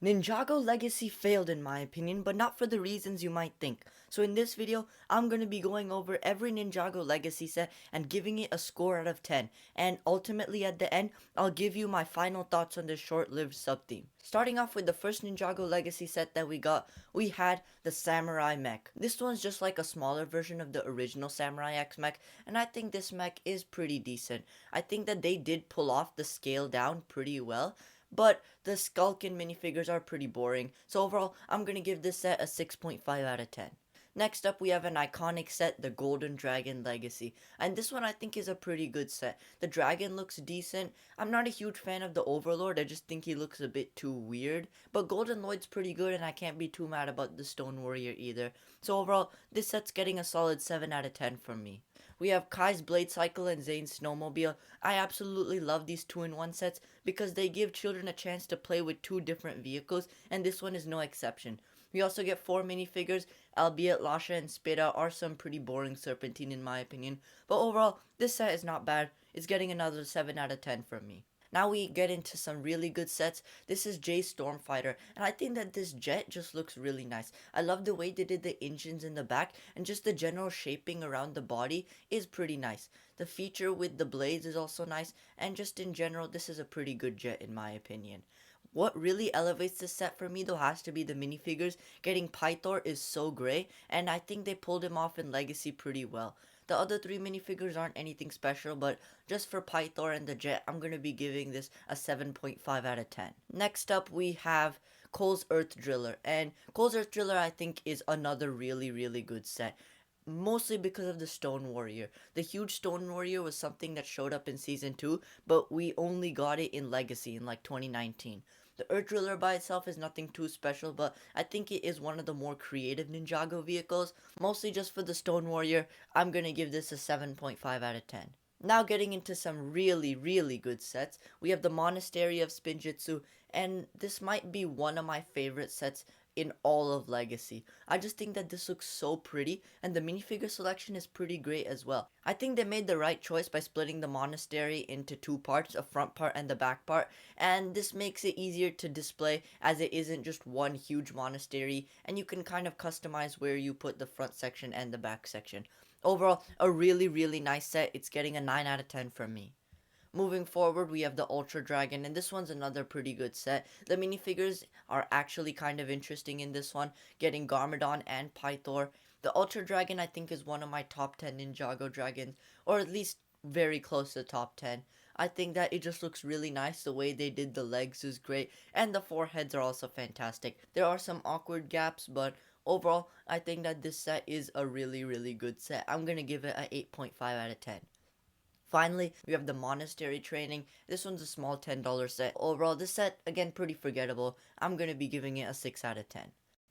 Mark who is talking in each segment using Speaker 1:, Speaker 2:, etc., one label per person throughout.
Speaker 1: Ninjago Legacy failed in my opinion, but not for the reasons you might think. So in this video, I'm going to be going over every Ninjago Legacy set and giving it a score out of 10. And ultimately at the end, I'll give you my final thoughts on this short-lived sub-theme. Starting off with the first Ninjago Legacy set that we had the Samurai Mech. This one's just like a smaller version of the original Samurai X mech, and I think this mech is pretty decent. I think that they did pull off the scale down pretty well, but the Skulkin minifigures are pretty boring, so overall, I'm gonna give this set a 6.5 out of 10. Next up, we have an iconic set, the Golden Dragon Legacy, and this one I think is a pretty good set. The dragon looks decent. I'm not a huge fan of the Overlord, I just think he looks a bit too weird, but Golden Lloyd's pretty good, and I can't be too mad about the Stone Warrior either. So overall, this set's getting a solid 7 out of 10 from me. We have Kai's Blade Cycle and Zane's Snowmobile. I absolutely love these 2-in-1 sets because they give children a chance to play with two different vehicles, and this one is no exception. We also get 4 minifigures, albeit Lasha and Speda are some pretty boring Serpentine in my opinion, but overall, this set is not bad. It's getting another 7 out of 10 from me. Now we get into some really good sets. This is Jay's Stormfighter, and I think that this jet just looks really nice. I love the way they did the engines in the back, and just the general shaping around the body is pretty nice. The feature with the blades is also nice, and just in general, this is a pretty good jet in my opinion. What really elevates this set for me though has to be the minifigures. Getting Pythor is so great, and I think they pulled him off in Legacy pretty well. The other 3 minifigures aren't anything special, but just for Pythor and the Jet, I'm going to be giving this a 7.5 out of 10. Next up, we have Cole's Earth Driller, and Cole's Earth Driller I think is another really good set. Mostly because of the Stone Warrior. The huge Stone Warrior was something that showed up in Season 2, but we only got it in Legacy in like 2019. The Earth Driller by itself is nothing too special, but I think it is one of the more creative Ninjago vehicles. Mostly just for the Stone Warrior, I'm gonna give this a 7.5 out of 10. Now getting into some really good sets, we have the Monastery of Spinjitzu, and this might be one of my favorite sets in all of Legacy. I just think that this looks so pretty, and the minifigure selection is pretty great as well. I think they made the right choice by splitting the monastery into 2 parts, a front part and the back part, and this makes it easier to display as it isn't just one huge monastery, and you can kind of customize where you put the front section and the back section. Overall, a really nice set. It's getting a 9 out of 10 from me. Moving forward, we have the Ultra Dragon, and this one's another pretty good set. The minifigures are actually kind of interesting in this one, getting Garmadon and Pythor. The Ultra Dragon, I think, is one of my top 10 Ninjago dragons, or at least very close to top 10. I think that it just looks really nice. The way they did the legs is great, and the foreheads are also fantastic. There are some awkward gaps, but overall, I think that this set is a really good set. I'm gonna give it an 8.5 out of 10. Finally, we have the Monastery Training. This one's a small $10 set. Overall, this set, again, pretty forgettable. I'm going to be giving it a 6 out of 10.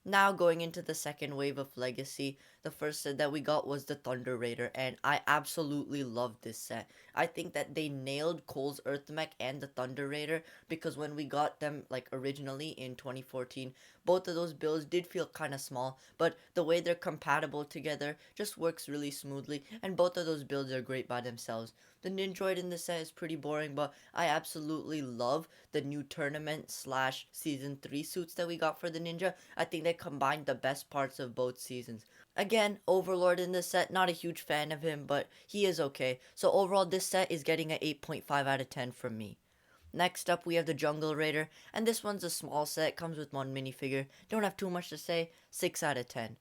Speaker 1: Now going into the second wave of Legacy, the first set that we got was the Thunder Raider, and I absolutely love this set. I think that they nailed Cole's Earth Mech and the Thunder Raider, because when we got them like originally in 2014, both of those builds did feel kind of small, but the way they're compatible together just works really smoothly, and both of those builds are great by themselves. The Ninjoid in this set is pretty boring, but I absolutely love the new tournament slash season 3 suits that we got for the Ninja. I think they combined the best parts of both seasons. Again, Overlord in this set, not a huge fan of him, but he is okay. So overall, this set is getting an 8.5 out of 10 from me. Next up, we have the Jungle Raider, and this one's a small set, comes with 1 minifigure. Don't have too much to say, 6 out of 10.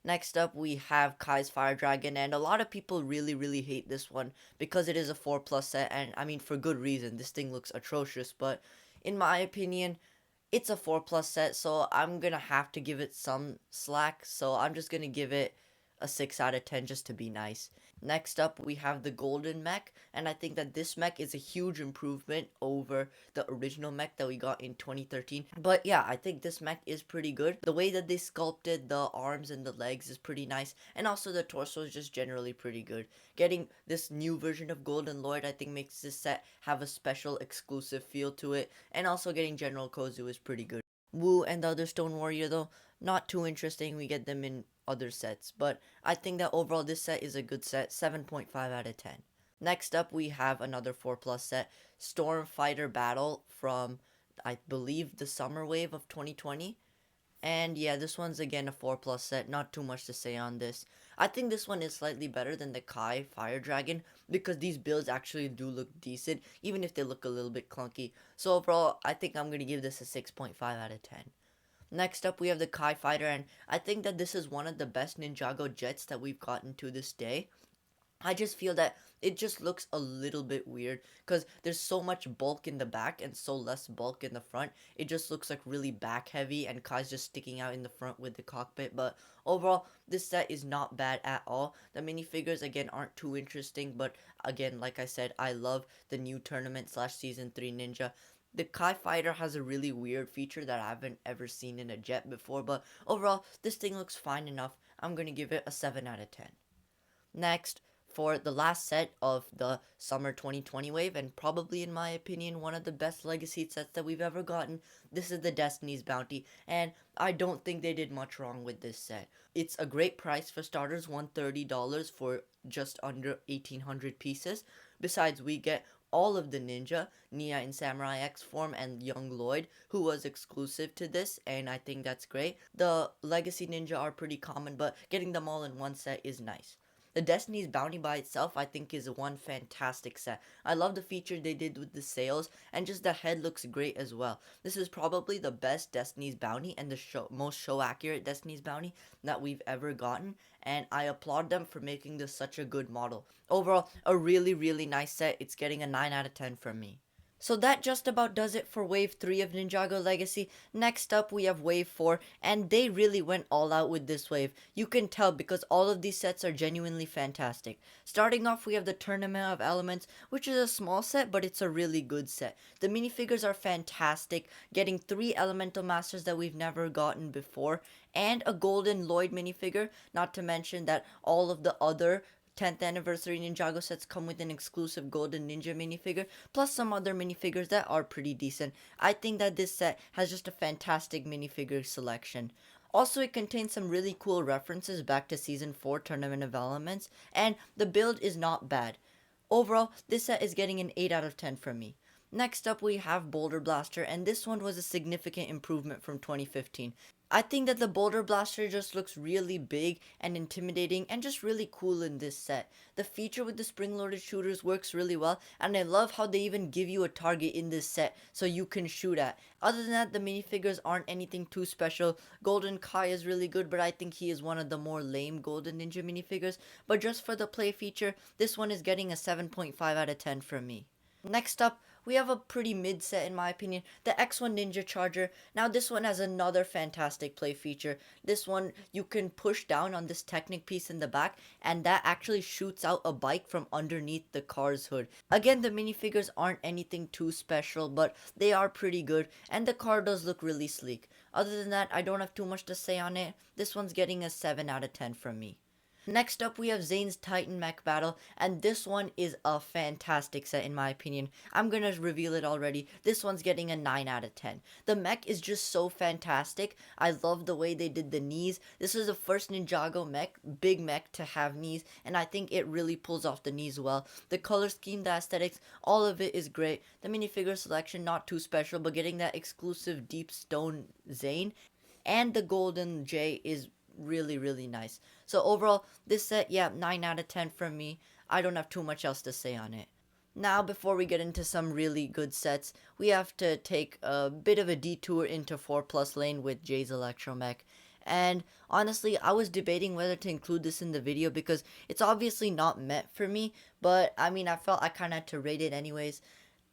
Speaker 1: Next up, we have Kai's Fire Dragon, and a lot of people really hate this one because it is a 4+ set, and I mean, for good reason. This thing looks atrocious, but in my opinion, it's a 4+ set, so I'm gonna have to give it some slack, so I'm just gonna give it a 6 out of 10 just to be nice. Next up, we have the Golden Mech, and I think that this mech is a huge improvement over the original mech that we got in 2013. But yeah, I think this mech is pretty good. The way that they sculpted the arms and the legs is pretty nice, and also the torso is just generally pretty good. Getting this new version of Golden Lloyd, I think, makes this set have a special exclusive feel to it, and also getting General Kozu is pretty good. Wu and the other Stone Warrior though, not too interesting. We get them in other sets, but I think that overall this set is a good set, 7.5 out of 10. Next up, we have another 4+ set, Storm Fighter Battle from I believe, the summer wave of 2020. And yeah, this one's again a 4 plus set. Not too much to say on this. I think this one is slightly better than the Kai Fire Dragon because these builds actually do look decent, even if they look a little bit clunky. So overall, I think I'm gonna give this a 6.5 out of 10. Next up, we have the Kai Fighter, and I think that this is one of the best Ninjago jets that we've gotten to this day. I just feel that it just looks a little bit weird because there's so much bulk in the back and so less bulk in the front. It just looks like really back heavy, and Kai's just sticking out in the front with the cockpit. But overall, this set is not bad at all. The minifigures again aren't too interesting, but again, like I said, I love the new tournament slash season 3 ninja. The Kai Fighter has a really weird feature that I haven't ever seen in a jet before, but overall, this thing looks fine enough. I'm gonna give it a 7 out of 10. Next, for the last set of the summer 2020 wave, and probably in my opinion one of the best legacy sets that we've ever gotten, this is the Destiny's Bounty, and I don't think they did much wrong with this set. It's a great price for starters, $130 for just under 1800 pieces. Besides, we get all of the ninja, Nia in Samurai X form, and Young Lloyd, who was exclusive to this, and I think that's great. The Legacy Ninja are pretty common, but getting them all in one set is nice. The Destiny's Bounty by itself, I think, is one fantastic set. I love the feature they did with the sails, and just the head looks great as well. This is probably the best Destiny's Bounty and the most show accurate Destiny's Bounty that we've ever gotten, and I applaud them for making this such a good model. Overall, a really, really nice set. It's getting a 9 out of 10 from me. So that just about does it for Wave 3 of Ninjago Legacy. Next up, we have Wave 4, and they really went all out with this wave. You can tell because all of these sets are genuinely fantastic. Starting off, we have the Tournament of Elements, which is a small set, but it's a really good set. The minifigures are fantastic, getting 3 Elemental Masters that we've never gotten before, and a Golden Lloyd minifigure, not to mention that all of the other 10th anniversary Ninjago sets come with an exclusive Golden Ninja minifigure, plus some other minifigures that are pretty decent. I think that this set has just a fantastic minifigure selection. Also, it contains some really cool references back to Season 4 Tournament of Elements, and the build is not bad. Overall, this set is getting an 8 out of 10 from me. Next up, we have Boulder Blaster, and this one was a significant improvement from 2015. I think that the Boulder Blaster just looks really big and intimidating and just really cool in this set. The feature with the spring-loaded shooters works really well, and I love how they even give you a target in this set so you can shoot at. Other than that, the minifigures aren't anything too special. Golden Kai is really good, but I think he is one of the more lame Golden Ninja minifigures. But just for the play feature, this one is getting a 7.5 out of 10 from me. Next up, we have a pretty mid set in my opinion, the X1 Ninja Charger. Now this one has another fantastic play feature. This one, you can push down on this Technic piece in the back, and that actually shoots out a bike from underneath the car's hood. Again, the minifigures aren't anything too special, but they are pretty good, and the car does look really sleek. Other than that, I don't have too much to say on it. This one's getting a 7 out of 10 from me. Next up, we have Zane's Titan Mech Battle, and this one is a fantastic set in my opinion. I'm gonna reveal it already. This one's getting a 9 out of 10. The mech is just so fantastic. I love the way they did the knees. This is the first Ninjago mech, big mech, to have knees, and I think it really pulls off the knees well. The color scheme, the aesthetics, all of it is great. The minifigure selection, not too special, but getting that exclusive deep stone Zane and the golden J is really, really nice. So overall, this set, yeah, 9 out of 10 from me. I don't have too much else to say on it. Now, before we get into some really good sets, we have to take a bit of a detour into 4 plus lane with Jay's Electromech. And honestly, I was debating whether to include this in the video because it's obviously not meant for me, but I mean, I felt I kind of had to rate it anyways.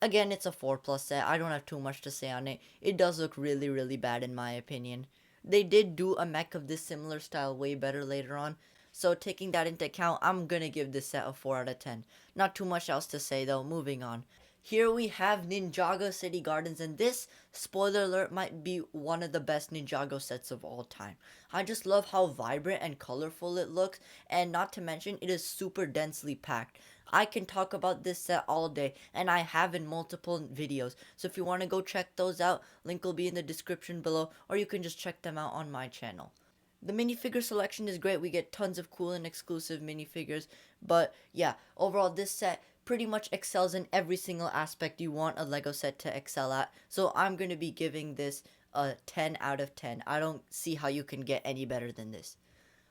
Speaker 1: Again, it's a 4 plus set. I don't have too much to say on it. It does look really, really bad in my opinion. They did do a mech of this similar style way better later on, so taking that into account, I'm gonna give this set a 4 out of 10. Not too much else to say though, moving on. Here we have Ninjago City Gardens, and this, spoiler alert, might be one of the best Ninjago sets of all time. I just love how vibrant and colorful it looks, and not to mention, it is super densely packed. I can talk about this set all day, and I have in multiple videos, so if you want to go check those out, link will be in the description below, or you can just check them out on my channel. The minifigure selection is great. We get tons of cool and exclusive minifigures, but yeah, overall this set, pretty much excels in every single aspect you want a Lego set to excel at. So I'm going to be giving this a 10 out of 10. I don't see how you can get any better than this.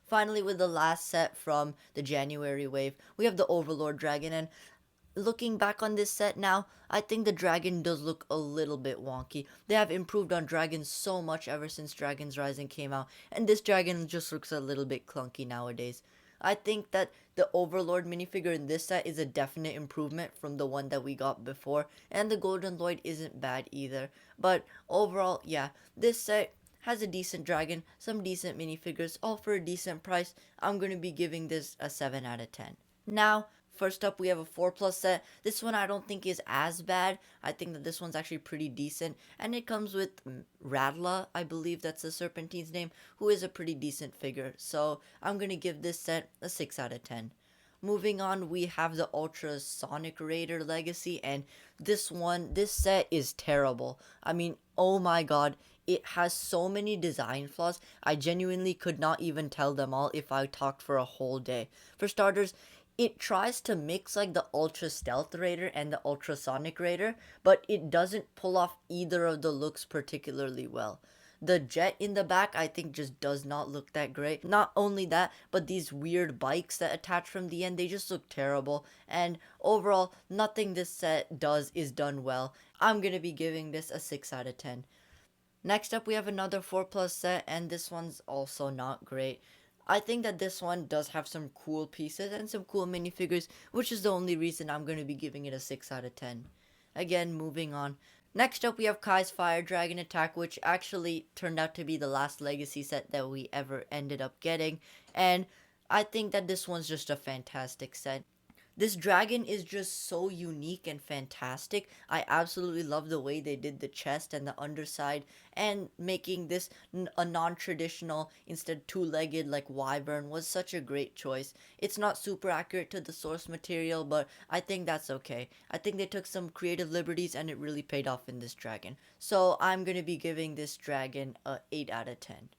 Speaker 1: Finally, with the last set from the January wave, we have the Overlord Dragon, and looking back on this set now, I think the dragon does look a little bit wonky. They have improved on dragons so much ever since Dragons Rising came out, and this dragon just looks a little bit clunky nowadays. I think that the Overlord minifigure in this set is a definite improvement from the one that we got before, and the Golden Lloyd isn't bad either. But overall, yeah, this set has a decent dragon, some decent minifigures, all for a decent price. I'm going to be giving this a 7 out of 10. Now, first up, we have a 4 plus set. This one I don't think is as bad. I think that this one's actually pretty decent. And it comes with Radla, I believe that's the Serpentine's name, who is a pretty decent figure. So I'm going to give this set a 6 out of 10. Moving on, we have the Ultrasonic Raider Legacy, and this set is terrible. I mean, oh my god, it has so many design flaws, I genuinely could not even tell them all if I talked for a whole day. For starters, it tries to mix like the Ultra Stealth Raider and the Ultrasonic Raider, but it doesn't pull off either of the looks particularly well. The jet in the back, I think, just does not look that great. Not only that, but these weird bikes that attach from the end, they just look terrible. And overall, nothing this set does is done well. I'm going to be giving this a 6 out of 10. Next up, we have another 4 plus set, and this one's also not great. I think that this one does have some cool pieces and some cool minifigures, which is the only reason I'm going to be giving it a 6 out of 10. Again, moving on. Next up, we have Kai's Fire Dragon Attack, which actually turned out to be the last legacy set that we ever ended up getting. And I think that this one's just a fantastic set. This dragon is just so unique and fantastic. I absolutely love the way they did the chest and the underside, and making this a non-traditional, instead two-legged like wyvern was such a great choice. It's not super accurate to the source material, but I think that's okay. I think they took some creative liberties and it really paid off in this dragon. So I'm going to be giving this dragon a 8 out of 10.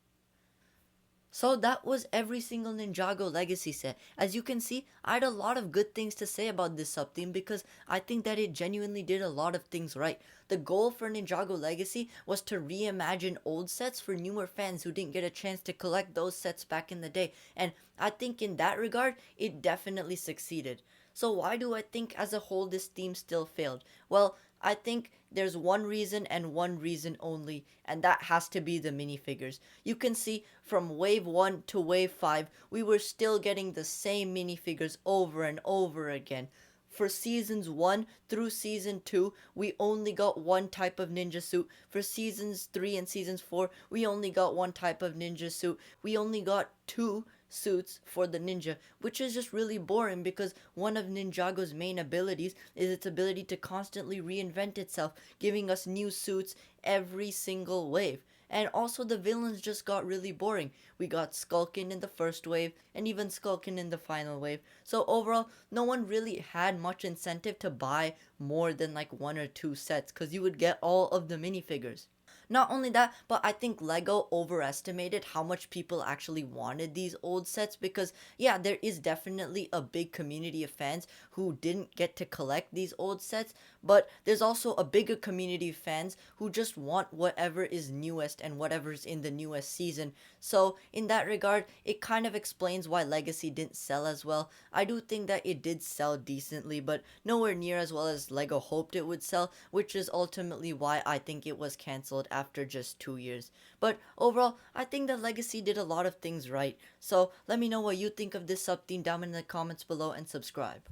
Speaker 1: So that was every single Ninjago Legacy set. As you can see, I had a lot of good things to say about this sub-theme because I think that it genuinely did a lot of things right. The goal for Ninjago Legacy was to reimagine old sets for newer fans who didn't get a chance to collect those sets back in the day. And I think in that regard, it definitely succeeded. So why do I think as a whole this theme still failed? Well, I think there's one reason and one reason only, and that has to be the minifigures. You can see from wave 1 to wave 5, we were still getting the same minifigures over and over again. For seasons 1 through season 2, we only got one type of ninja suit. For seasons 3 and seasons 4, we only got one type of ninja suit. We only got two suits for the ninja, which is just really boring because one of Ninjago's main abilities is its ability to constantly reinvent itself, giving us new suits every single wave. And also the villains just got really boring. We got Skulkin in the first wave, and even Skulkin in the final wave. So overall, no one really had much incentive to buy more than like 1 or 2 sets, because you would get all of the minifigures. Not only that, but I think Lego overestimated how much people actually wanted these old sets, because yeah, there is definitely a big community of fans who didn't get to collect these old sets, but there's also a bigger community of fans who just want whatever is newest and whatever's in the newest season. So in that regard, it kind of explains why Legacy didn't sell as well. I do think that it did sell decently, but nowhere near as well as Lego hoped it would sell, which is ultimately why I think it was cancelled after just 2 years. But overall, I think that Legacy did a lot of things right. So let me know what you think of this sub-theme down in the comments below, and subscribe.